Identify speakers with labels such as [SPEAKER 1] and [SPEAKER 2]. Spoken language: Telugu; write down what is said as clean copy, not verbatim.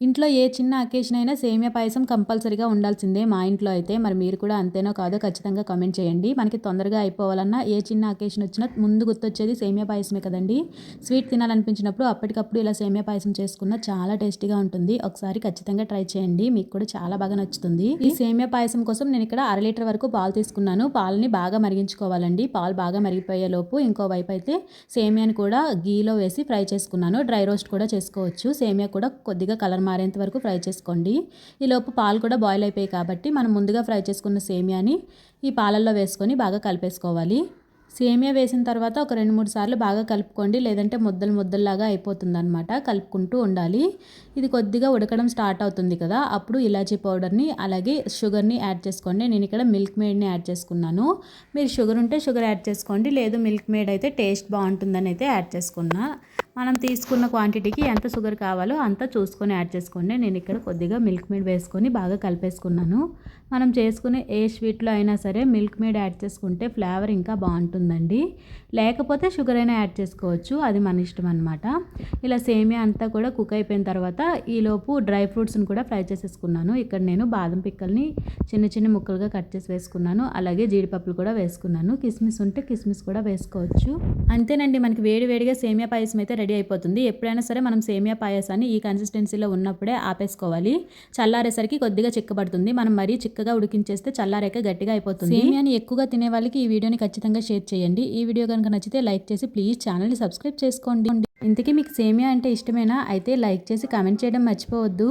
[SPEAKER 1] ఇంట్లో ఏ చిన్న అకేషన్ అయినా సేమియా పాయసం కంపల్సరీగా ఉండాల్సిందే మా ఇంట్లో అయితే. మరి మీరు కూడా అంతేనో కాదో ఖచ్చితంగా కామెంట్ చేయండి. మనకి తొందరగా అయిపోవాలన్నా ఏ చిన్న అకేషన్ వచ్చినా ముందు గుర్తొచ్చేది సేమియా పాయసమే కదండీ. స్వీట్ తినాలనిపించినప్పుడు అప్పటికప్పుడు ఇలా సేమియా పాయసం చేసుకున్న చాలా టేస్టీగా ఉంటుంది. ఒకసారి ఖచ్చితంగా ట్రై చేయండి. మీకు కూడా చాలా బాగా నచ్చుతుంది. ఈ సేమియా పాయసం కోసం నేను ఇక్కడ 1/2 లీటర్ వరకు పాలు తీసుకున్నాను. పాలని బాగా మరిగించుకోవాలండి. పాలు బాగా మరిగిపోయే లోపు ఇంకో వైపు అయితే సేమియాని కూడా గీలో వేసి ఫ్రై చేసుకున్నాను. డ్రై రోస్ట్ కూడా చేసుకోవచ్చు. సేమియా కూడా కొద్దిగా కలర్ మారేంత వరకు ఫ్రై చేసుకోండి. ఈలోపు పాలు కూడా బాయిల్ అయిపోయాయి కాబట్టి మనం ముందుగా ఫ్రై చేసుకున్న సేమియాని ఈ పాలల్లో వేసుకొని బాగా కలిపేసుకోవాలి. సేమియా వేసిన తర్వాత ఒక 2-3 సార్లు బాగా కలుపుకోండి. లేదంటే ముద్దల్లాగా అయిపోతుందన్నమాట. కలుపుకుంటూ ఉండాలి. ఇది కొద్దిగా ఉడకడం స్టార్ట్ అవుతుంది కదా, అప్పుడు ఇలాచీ పౌడర్ని అలాగే షుగర్ని యాడ్ చేసుకోండి. నేను ఇక్కడ మిల్క్ మేడ్ని యాడ్ చేసుకున్నాను. మీరు షుగర్ ఉంటే షుగర్ యాడ్ చేసుకోండి. లేదు మిల్క్ మేడ్ అయితే టేస్ట్ బాగుంటుందని అయితే యాడ్ చేసుకున్నా. మనం తీసుకున్న క్వాంటిటీకి ఎంత షుగర్ కావాలో అంత చూసుకొని యాడ్ చేసుకోండి. నేను ఇక్కడ కొద్దిగా మిల్క్ మేడ్ వేసుకొని బాగా కలిపేసుకున్నాను. మనం చేసుకునే ఏ స్వీట్లో అయినా సరే మిల్క్ మేడ్ యాడ్ చేసుకుంటే ఫ్లేవర్ ఇంకా బాగుంటుందండి. లేకపోతే షుగర్ అయినా యాడ్ చేసుకోవచ్చు, అది మన ఇష్టం అనమాట. ఇలా సేమియా అంతా కూడా కుక్ అయిపోయిన తర్వాత ఈలోపు డ్రై ఫ్రూట్స్ని కూడా ఫ్రై చేసేసుకున్నాను. ఇక్కడ నేను బాదం పిక్కల్ని చిన్న చిన్న ముక్కలుగా కట్ చేసి వేసుకున్నాను. అలాగే జీడిపప్పులు కూడా వేసుకున్నాను. కిస్మిస్ ఉంటే కిస్మిస్ కూడా వేసుకోవచ్చు. అంతేనండి, మనకి వేడివేడిగా సేమియా పాయసం అయితే రెడీ అయిపోతుంది. ఎప్పుడైనా సరే మనం సేమియా పాయసాన్ని ఈ కన్సిస్టెన్సీలో ఉన్నప్పుడే ఆపేసుకోవాలి. చల్లారేసరికి కొద్దిగా చిక్కబడుతుంది. మనం మరీ చిక్కగా ఉడికించేస్తే చల్లారాక గట్టిగా అయిపోతుంది. సేమియాని ఎక్కువగా తినే వాళ్ళకి ఈ వీడియోని ఖచ్చితంగా షేర్ చేయండి. ఈ వీడియో కనుక నచ్చితే లైక్ చేసి ప్లీజ్ ఛానల్ని సబ్స్క్రైబ్ చేసుకోండి. ఇంతకీ మీకు సేమియా అంటే ఇష్టమేనా? అయితే లైక్ చేసి కామెంట్ చేయడం మర్చిపోవద్దు.